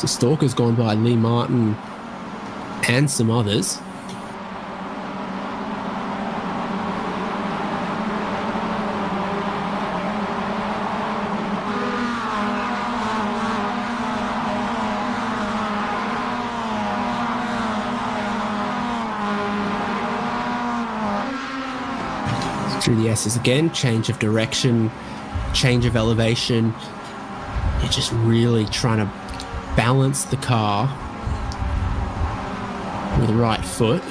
So Stalker's gone by Lee Martin and some others. Through the S's again, change of direction, change of elevation. You're just really trying to balance the car with the right foot.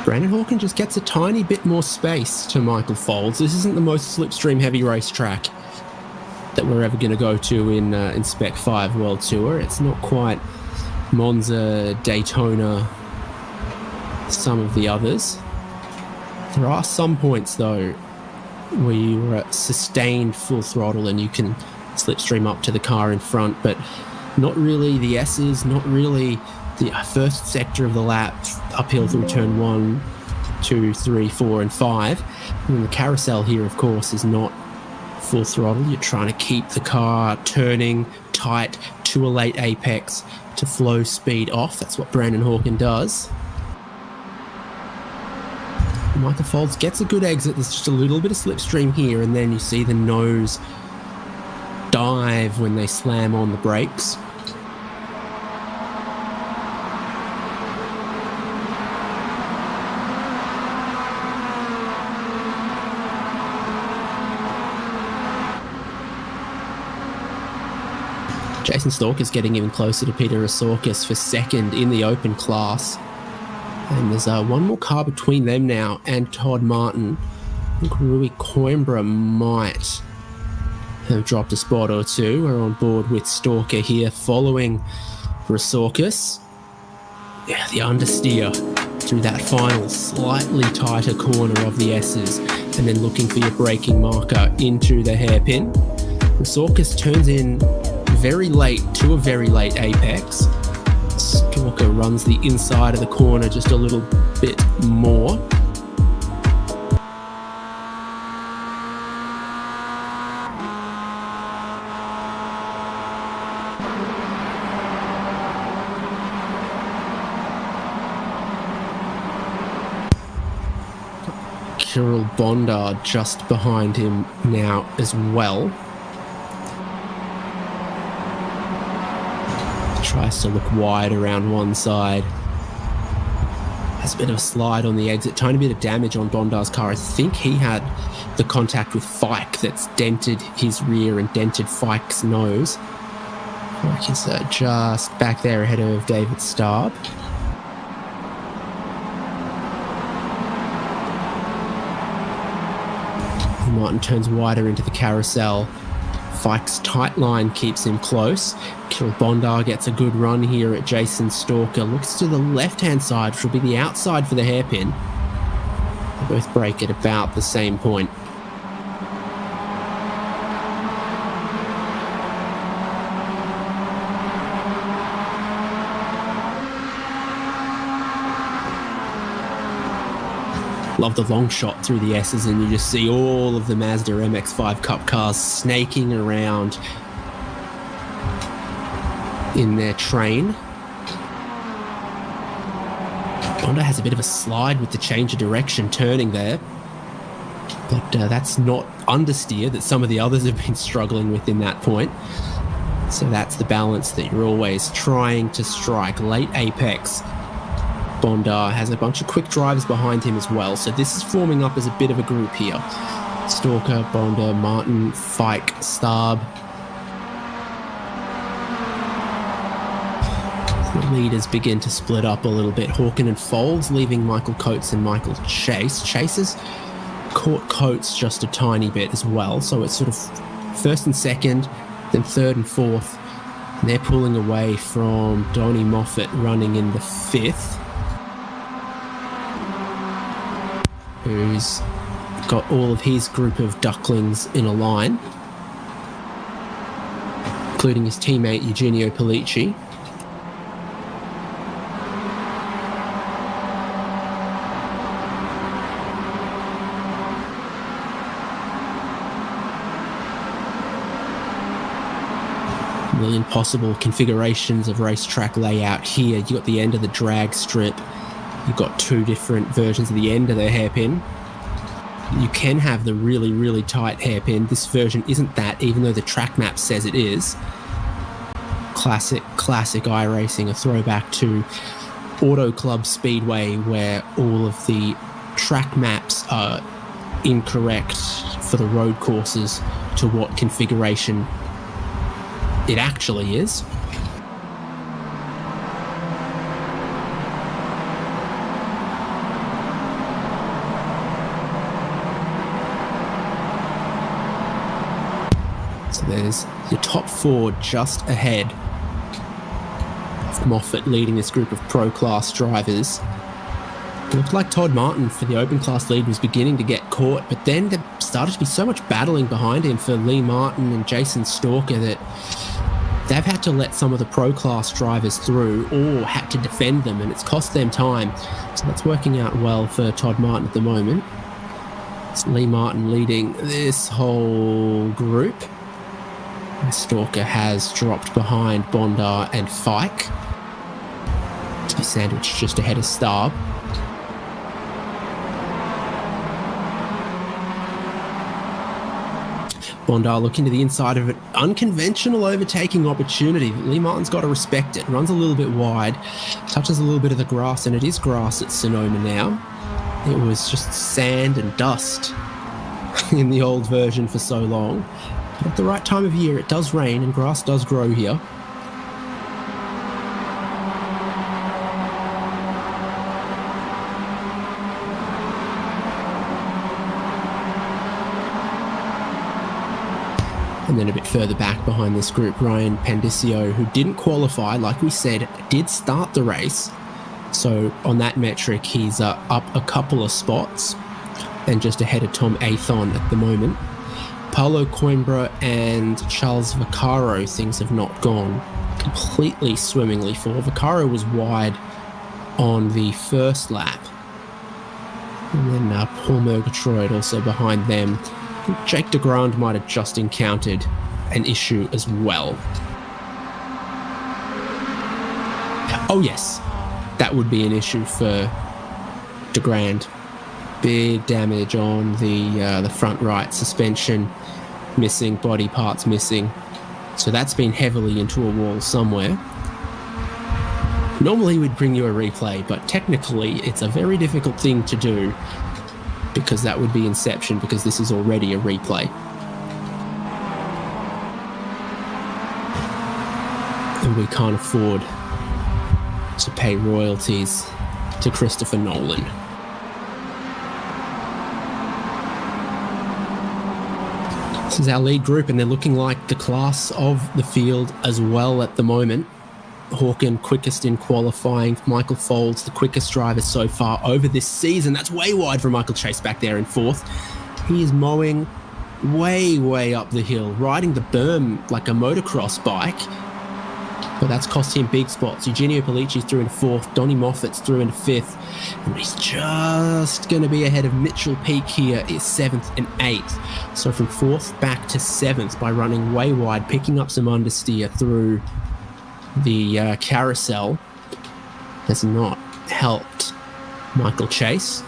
Brandon Hawken just gets a tiny bit more space to Michael Folds. This isn't the most slipstream heavy racetrack that we're ever going to go to in Spec 5 World Tour. It's not quite Monza, Daytona, some of the others. There are some points though where you are at sustained full throttle and you can slipstream up to the car in front, but not really the S's, not really the first sector of the lap uphill through turn 1, 2, 3, 4 and 5. And the carousel here, of course, is not full throttle. You're trying to keep the car turning tight to a late apex to flow speed off. That's what Brandon Hawken does. Michael Folds gets a good exit. There's just a little bit of slipstream here, and then you see the nose dive when they slam on the brakes. Jason Stalker's getting even closer to Peter Assorkis for second in the open class. And there's one more car between them now and Todd Martin. I think Rui Coimbra might have dropped a spot or two. We're on board with Stalker here following Assorkis. Yeah, the understeer through that final slightly tighter corner of the S's and then looking for your braking marker into the hairpin. Assorkis turns in very late to a very late apex. Stalker runs the inside of the corner just a little bit more. Kirill Bondar just behind him now as well. Tries to look wide around one side. Has a bit of a slide on the exit. Tiny bit of damage on Bondar's car. I think he had the contact with Fike that's dented his rear and dented Fike's nose. Fike is just back there ahead of David Starb. Martin turns wider into the carousel. Fike's tight line keeps him close. Kirill Bondar gets a good run here at Jason Stalker. Looks to the left-hand side, which will be the outside for the hairpin. They both break at about the same point. Love the long shot through the S's, and you just see all of the Mazda MX-5 Cup cars snaking around in their train. Honda has a bit of a slide with the change of direction turning there, but that's not understeer that some of the others have been struggling with in that point. So that's the balance that you're always trying to strike. Late apex. Bondar has a bunch of quick drivers behind him as well, so this is forming up as a bit of a group here. Stalker, Bondar, Martin, Fike, Starb. The leaders begin to split up a little bit. Hawken and Folds leaving Michael Coates and Michael Chase. Chase has caught Coates just a tiny bit as well, so it's sort of first and second, then third and fourth. And they're pulling away from Donnie Moffat running in the fifth, who's got all of his group of ducklings in a line. including his teammate Eugenio Pellicci. Million possible configurations of racetrack layout here. You've got the end of the drag strip. You've got two different versions of the end of the hairpin. You can have the really, really tight hairpin. This version isn't that, even though the track map says it is. Classic iRacing, a throwback to Auto Club Speedway, where all of the track maps are incorrect for the road courses to what configuration it actually is. So there's your top four just ahead of Moffat leading this group of pro class drivers. It looked like Todd Martin for the open class lead was beginning to get caught, but then there started to be so much battling behind him for Lee Martin and Jason Stalker that they've had to let some of the pro class drivers through or had to defend them, and it's cost them time. So that's working out well for Todd Martin at the moment. It's Lee Martin leading this whole group. Stalker has dropped behind Bondar and Fike to be sandwiched just ahead of Starb. Bondar looking to the inside of an unconventional overtaking opportunity. Lee Martin's got to respect it. Runs a little bit wide, touches a little bit of the grass, and it is grass at Sonoma now. It was just sand and dust in the old version for so long. But at the right time of year, it does rain and grass does grow here. And then a bit further back behind this group, Ryan Pandicio, who didn't qualify, like we said, did start the race. So on that metric, he's up a couple of spots and just ahead of Tom Athon at the moment. Paulo Coimbra and Charles Vaccaro, things have not gone completely swimmingly for. Vaccaro was wide on the first lap. And then Paul Murgatroyd also behind them. Jake DeGrand might have just encountered an issue as well. Oh yes, that would be an issue for DeGrand. Big damage on the front right suspension missing, body parts missing. So that's been heavily into a wall somewhere. Normally we'd bring you a replay, but technically it's a very difficult thing to do because that would be Inception, because this is already a replay. And we can't afford to pay royalties to Christopher Nolan. This is our lead group, and they're looking like the class of the field as well at the moment. Hawken quickest in qualifying. Michael Folds, the quickest driver so far over this season. That's way wide for Michael Chase back there in fourth. He is mowing way up the hill, riding the berm like a motocross bike. But that's cost him big spots. Eugenio Pellicci's through into fourth. Donnie Moffat's through into fifth. And he's just going to be ahead of Mitchell Peak here is seventh and eighth. So from fourth back to seventh by running way wide, picking up some understeer through the carousel has not helped Michael Chase.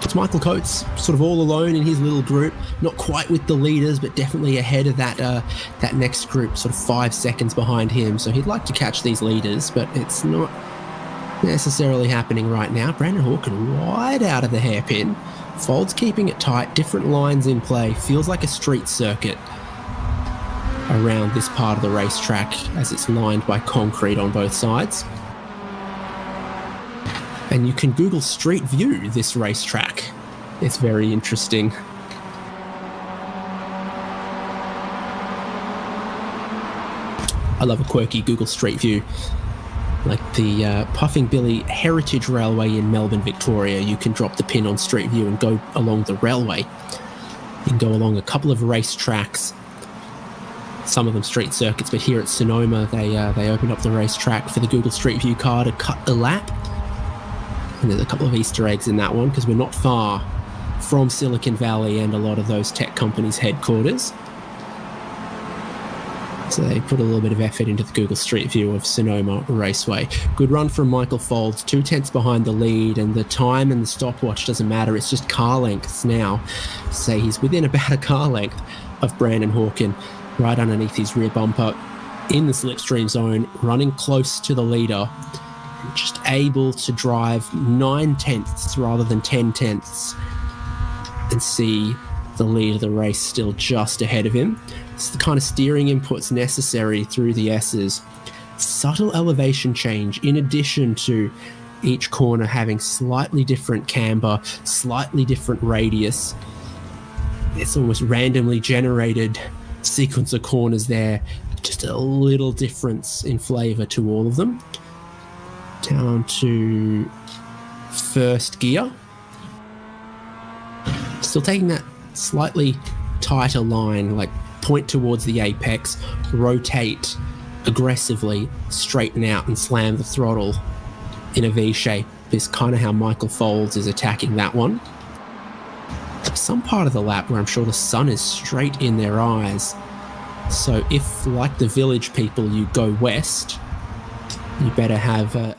It's Michael Coates sort of all alone in his little group, not quite with the leaders, but definitely ahead of that next group, sort of 5 seconds behind him. So he'd like to catch these leaders, but it's not necessarily happening right now. Brandon Hawken wide out of the hairpin. Folds keeping it tight, different lines in play. Feels like a street circuit around this part of the racetrack as it's lined by concrete on both sides. And you can Google Street View this racetrack. It's very interesting. I love a quirky Google Street View. Like the Puffing Billy Heritage Railway in Melbourne, Victoria. You can drop the pin on Street View and go along the railway. You can go along a couple of racetracks some of them street circuits, but here at Sonoma, they opened up the racetrack for the Google Street View car to cut a lap. And there's a couple of Easter eggs in that one because we're not far from Silicon Valley and a lot of those tech companies' headquarters. So they put a little bit of effort into the Google Street View of Sonoma Raceway. Good run from Michael Folds, 2 tenths behind the lead, and the time and the stopwatch doesn't matter. It's just car lengths now. Say he's within about a car length of Brandon Hawken, right underneath his rear bumper in the slipstream zone, running close to the leader, just able to drive 9 tenths rather than 10 tenths and see the lead of the race still just ahead of him. It's the kind of steering inputs necessary through the S's. Subtle elevation change in addition to each corner having slightly different camber, slightly different radius. It's almost randomly generated sequence of corners there. Just a little difference in flavour to all of them. Down to first gear. Still taking that slightly tighter line, like point towards the apex, rotate aggressively, straighten out and slam the throttle in a V shape is kind of how Michael Folds is attacking that one. There's some part of the lap where I'm sure the sun is straight in their eyes. So if, like the village people, you go west, you better have a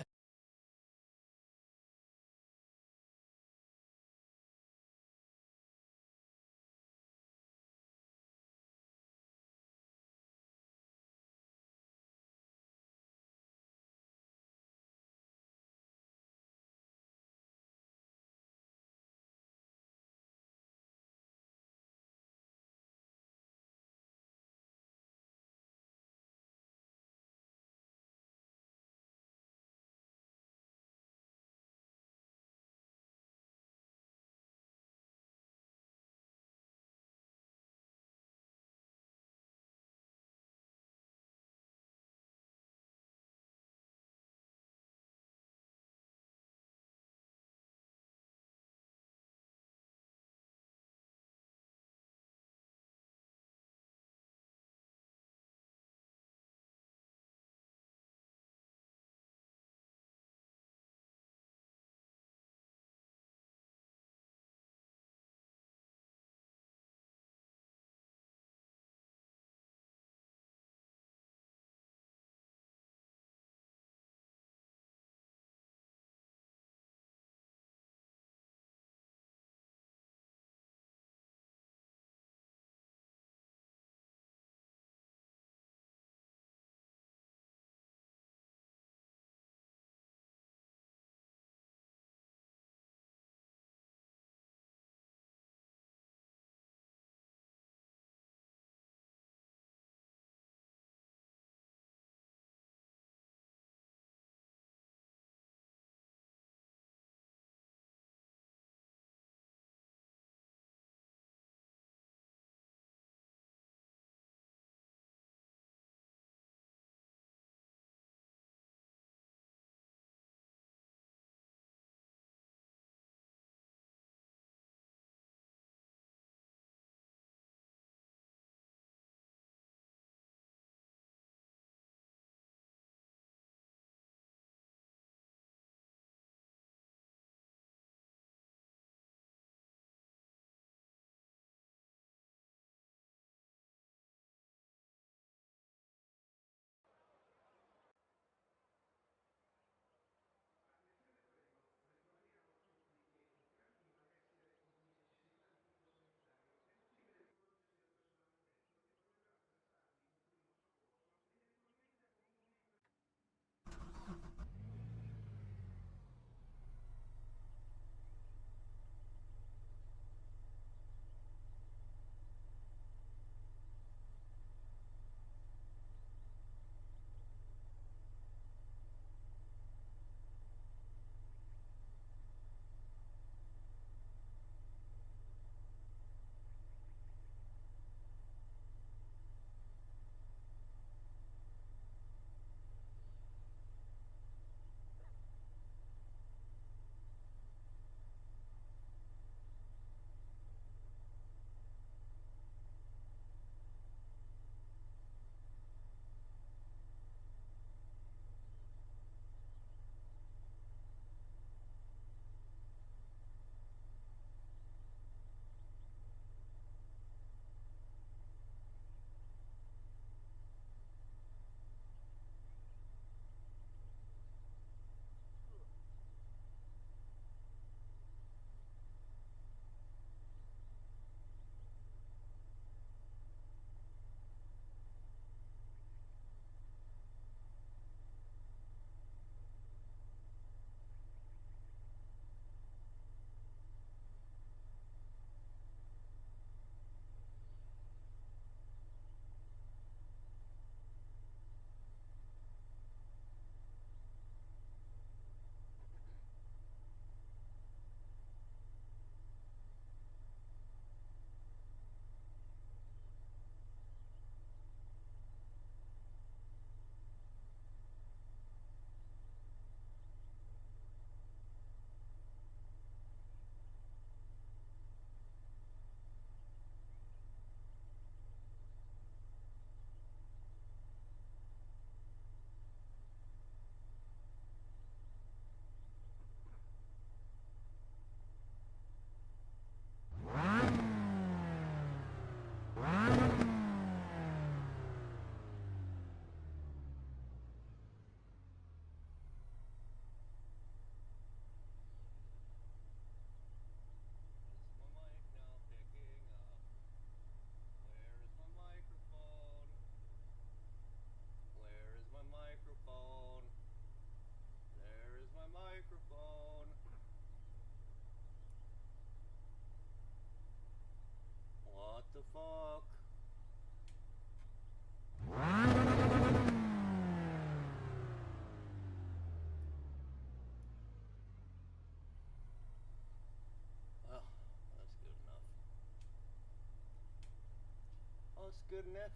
looks good enough.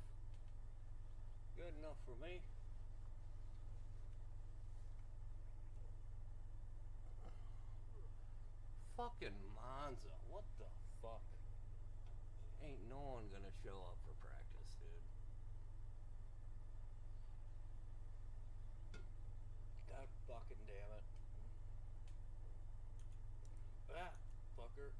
Good enough for me. Fucking Monza. What the fuck? Ain't no one gonna show up for practice, dude. God fucking damn it. Ah, fucker.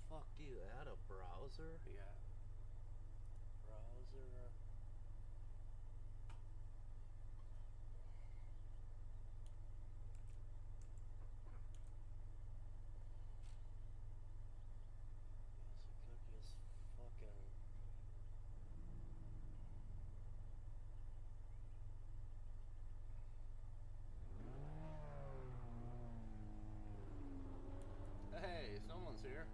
Fuck, do you add a browser? Yeah. Browser. Yes, it could just fucking. Hey, someone's here.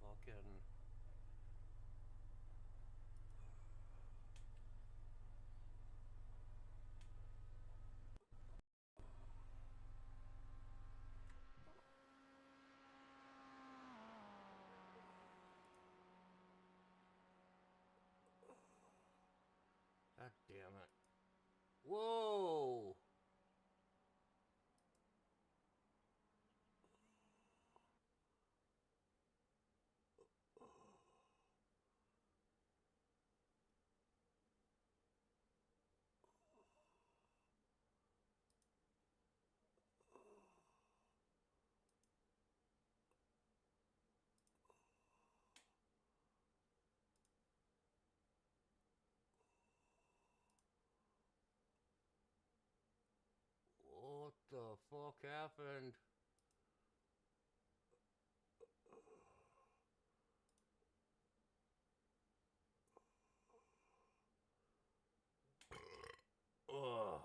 fucking... God damn it. Whoa! What the fuck happened? Ugh.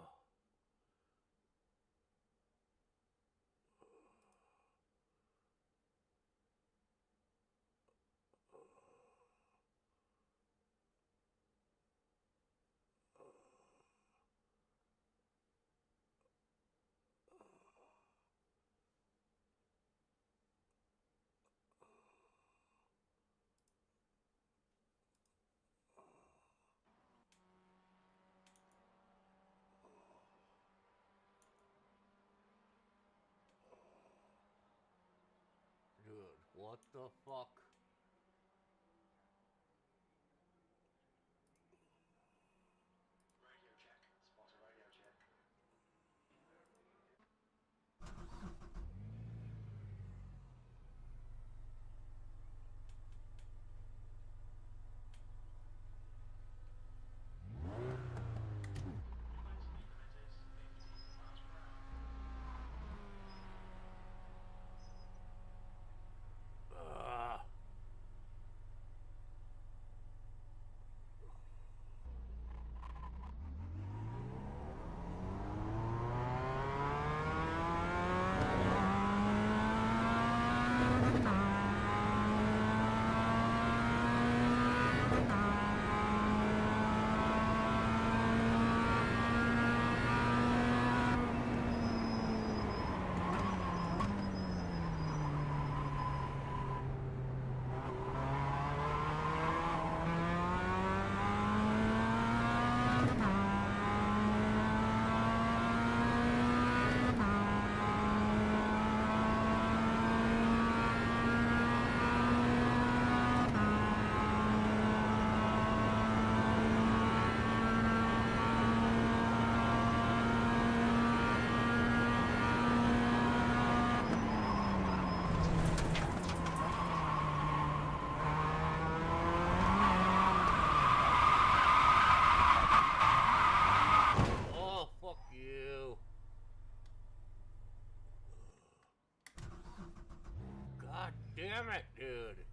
Dude, what the fuck? Radio check. Spot a radio check. Speed limit is 50 miles per hour. Ah. Oh, fuck you. God damn it, dude.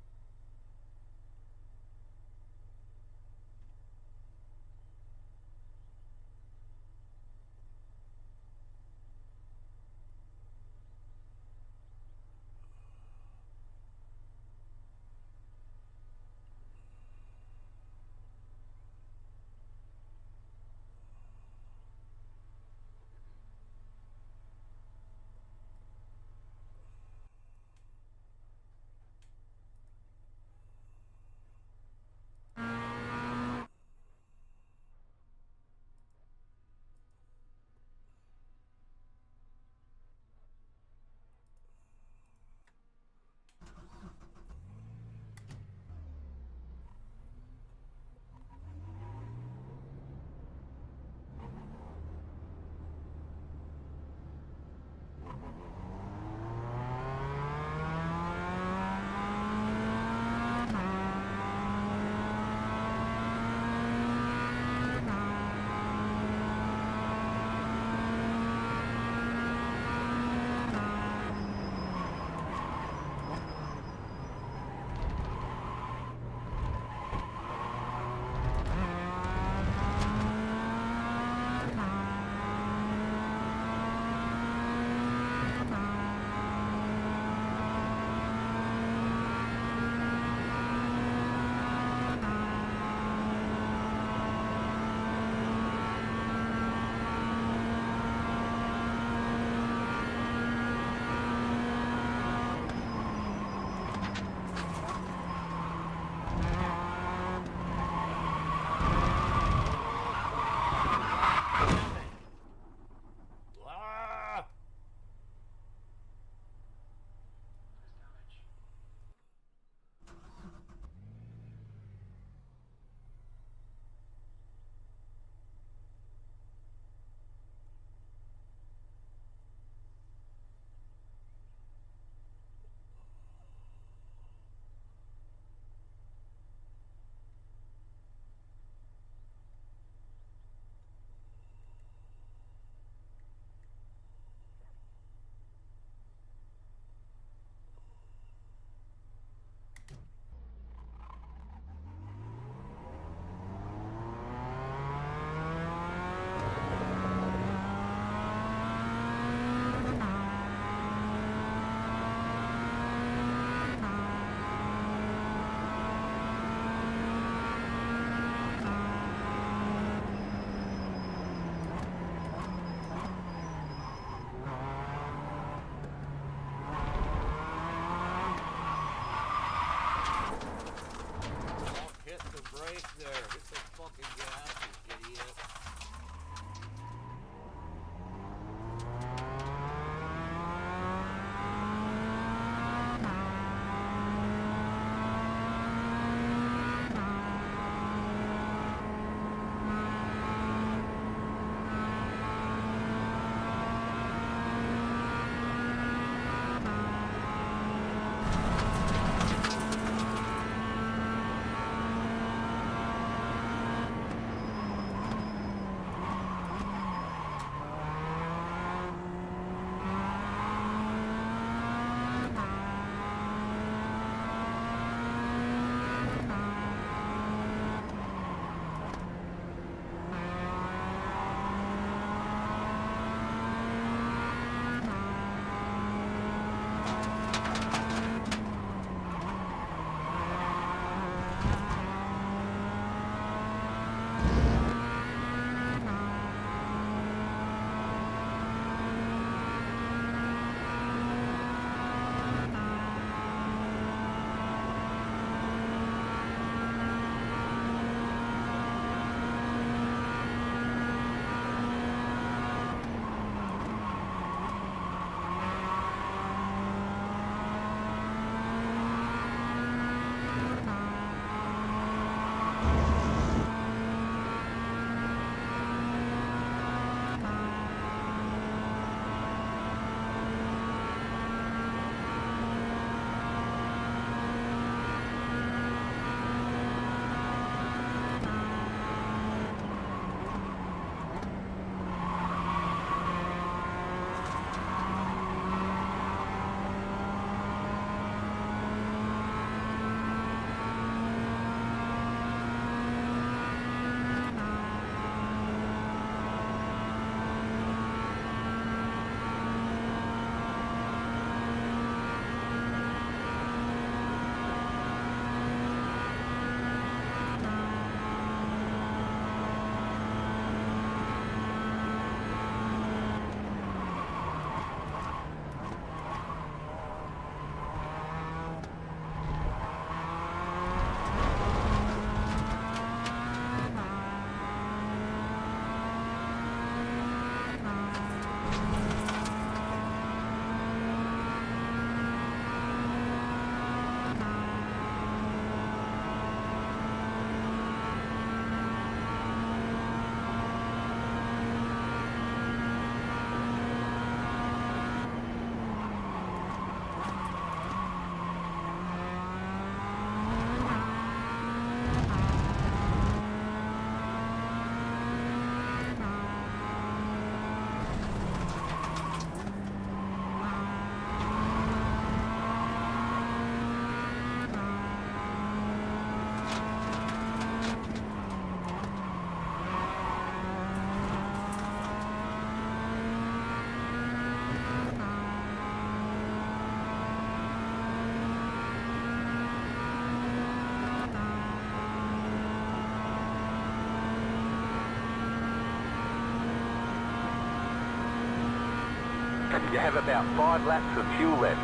You have about 5 laps of fuel left.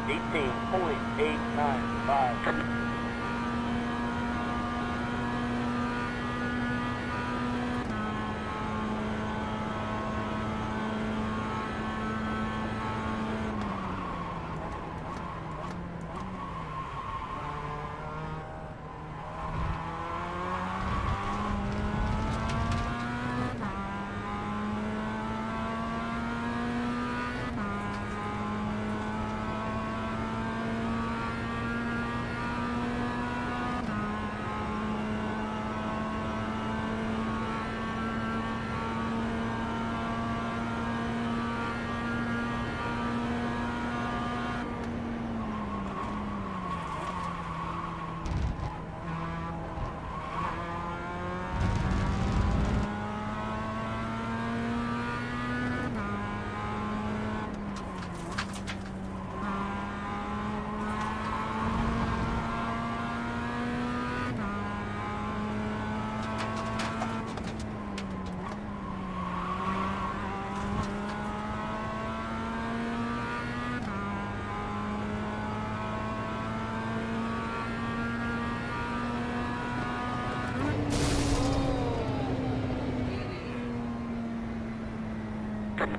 $18.895.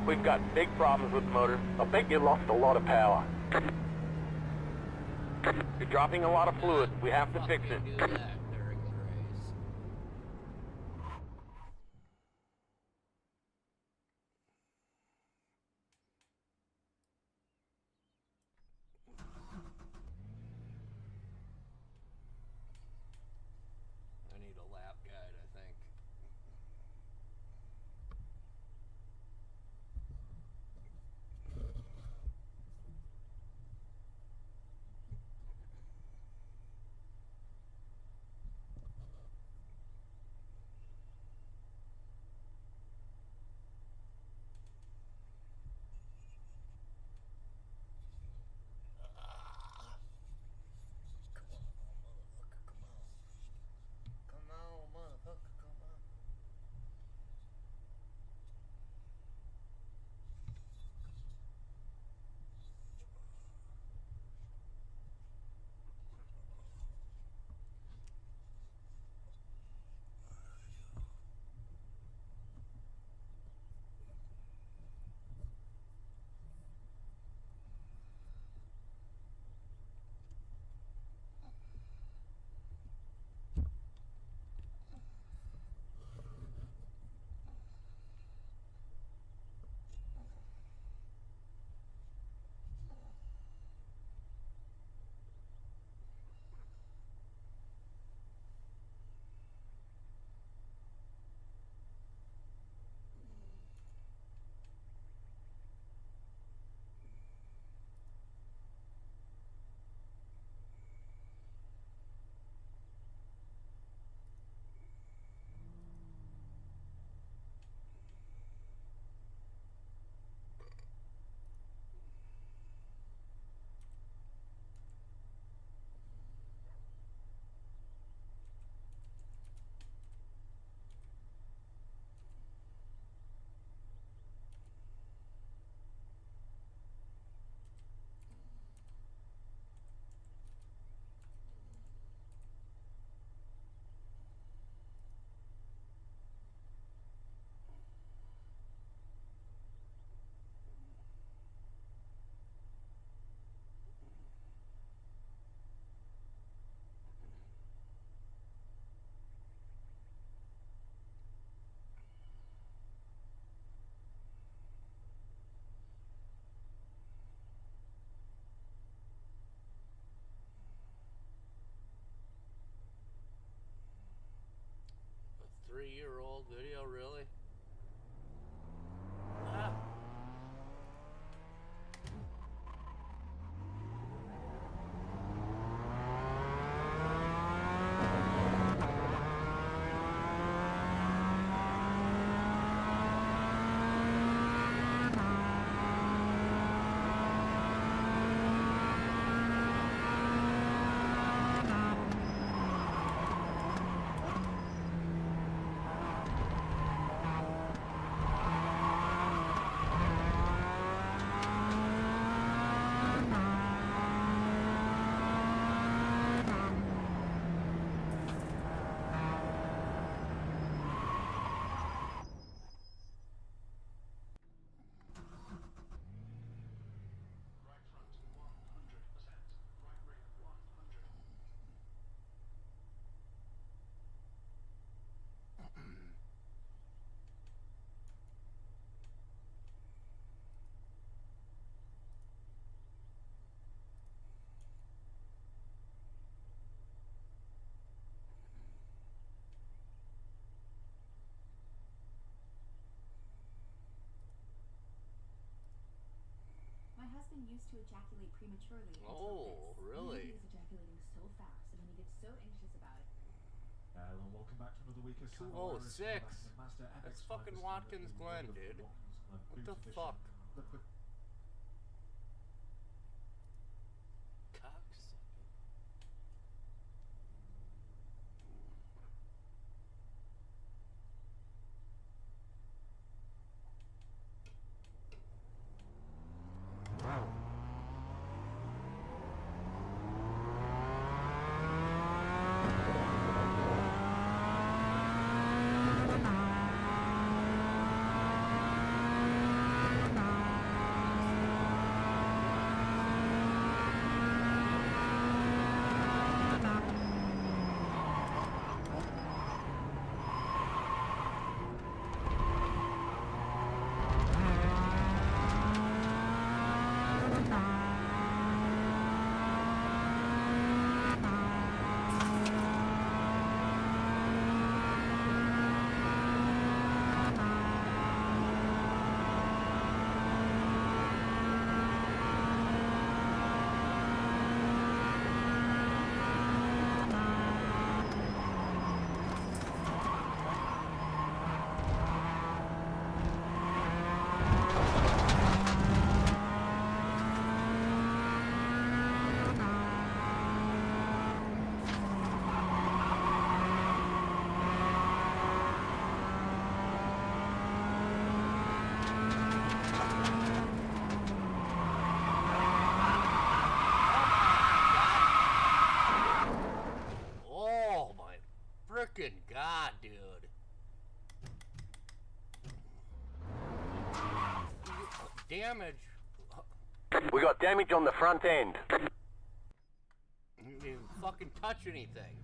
We've got big problems with the motor. I think you lost a lot of power. You're dropping a lot of fluid. We have to fix it. Do that during the race. I need a lap guide, I think. your old video, really? Ah. Right front, 100%. Right rear, 100. My husband used to ejaculate prematurely. Oh, really? He's ejaculating so fast, and then he gets so anxious about it. Hello and welcome back to another week of Sam 206. That's fucking Watkins Glen, dude. What the fuck? Cocksucker. Oh my frickin' god, dude. Damage. We got damage on the front end. You didn't fucking touch anything.